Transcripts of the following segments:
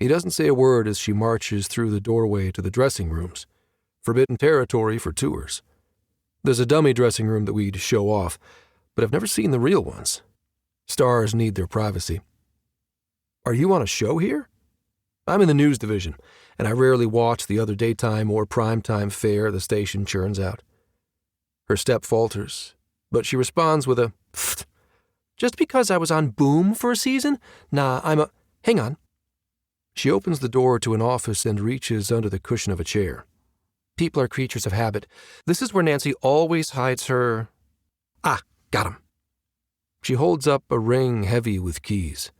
He doesn't say a word as she marches through the doorway to the dressing rooms. Forbidden territory for tours. There's a dummy dressing room that we'd show off, but I've never seen the real ones. Stars need their privacy. Are you on a show here? I'm in the news division, and I rarely watch the other daytime or primetime fare the station churns out. Her step falters, but she responds with a, "Pfft. Just because I was on Boom for a season? Nah, hang on." She opens the door to an office and reaches under the cushion of a chair. People are creatures of habit. This is where Nancy always hides her... Got him. She holds up a ring heavy with keys.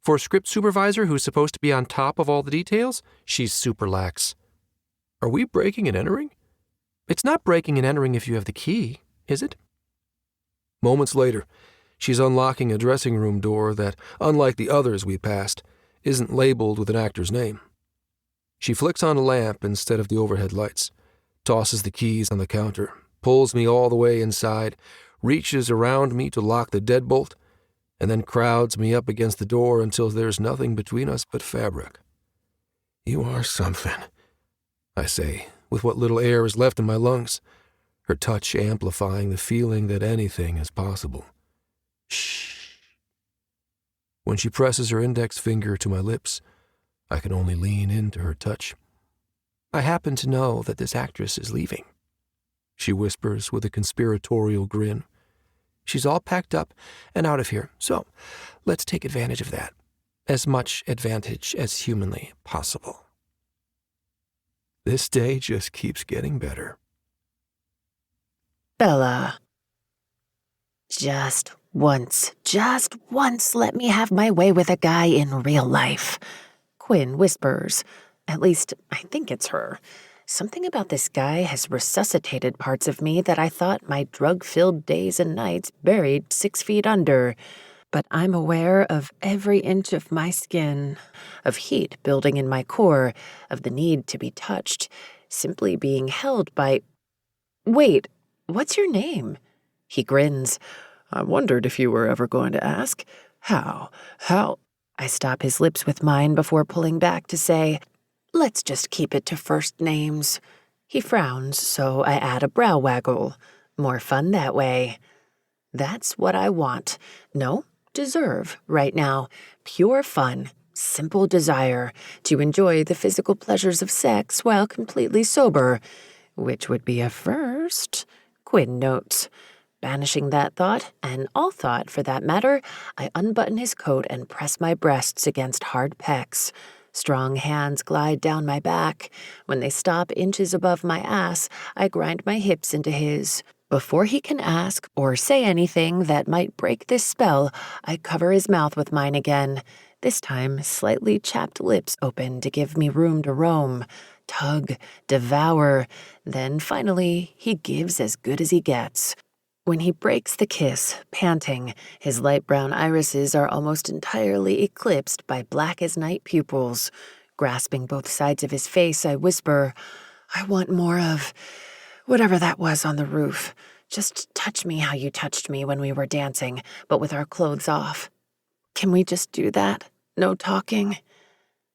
For a script supervisor who's supposed to be on top of all the details, she's super lax. Are we breaking and entering? It's not breaking and entering if you have the key, is it? Moments later, she's unlocking a dressing room door that, unlike the others we passed, isn't labeled with an actor's name. She flicks on a lamp instead of the overhead lights, tosses the keys on the counter, pulls me all the way inside, reaches around me to lock the deadbolt, and then crowds me up against the door until there's nothing between us but fabric. "You are something," I say, with what little air is left in my lungs, her touch amplifying the feeling that anything is possible. Shh. When she presses her index finger to my lips, I can only lean into her touch. "I happen to know that this actress is leaving," she whispers with a conspiratorial grin. "She's all packed up and out of here, so let's take advantage of that. As much advantage as humanly possible." This day just keeps getting better. Bella. Just once let me have my way with a guy in real life. Quinn whispers. At least, I think it's her. Something about this guy has resuscitated parts of me that I thought my drug-filled days and nights buried 6 feet under. But I'm aware of every inch of my skin, of heat building in my core, of the need to be touched, simply being held by... Wait, what's your name? He grins. I wondered if you were ever going to ask. How? I stop his lips with mine before pulling back to say, let's just keep it to first names. He frowns, so I add a brow waggle. More fun that way. That's what I want. No, deserve right now. Pure fun, simple desire to enjoy the physical pleasures of sex while completely sober, which would be a first, Quinn notes. Banishing that thought, and all thought for that matter, I unbutton his coat and press my breasts against hard pecs. Strong hands glide down my back. When they stop inches above my ass, I grind my hips into his. Before he can ask or say anything that might break this spell, I cover his mouth with mine again. This time, slightly chapped lips open to give me room to roam. Tug, devour. Then finally, he gives as good as he gets. When he breaks the kiss, panting, his light brown irises are almost entirely eclipsed by black-as-night pupils. Grasping both sides of his face, I whisper, I want more of whatever that was on the roof. Just touch me how you touched me when we were dancing, but with our clothes off. Can we just do that? No talking?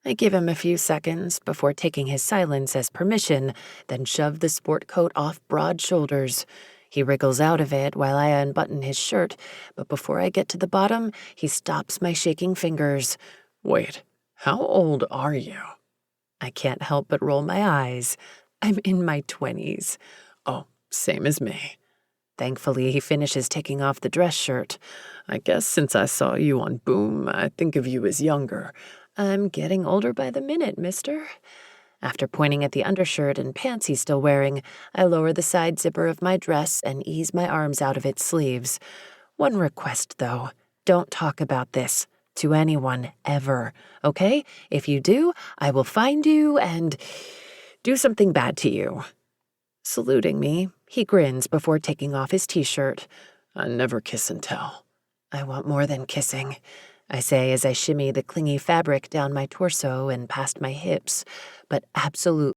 I give him a few seconds before taking his silence as permission, then shove the sport coat off broad shoulders. He wriggles out of it while I unbutton his shirt, but before I get to the bottom, he stops my shaking fingers. Wait, how old are you? I can't help but roll my eyes. I'm in my 20s. Oh, same as me. Thankfully, he finishes taking off the dress shirt. I guess since I saw you on Boom, I think of you as younger. I'm getting older by the minute, mister. After pointing at the undershirt and pants he's still wearing, I lower the side zipper of my dress and ease my arms out of its sleeves. One request, though. Don't talk about this to anyone, ever, okay? If you do, I will find you and do something bad to you. Saluting me, he grins before taking off his t-shirt. I never kiss and tell. I want more than kissing, I say as I shimmy the clingy fabric down my torso and past my hips, but absolutely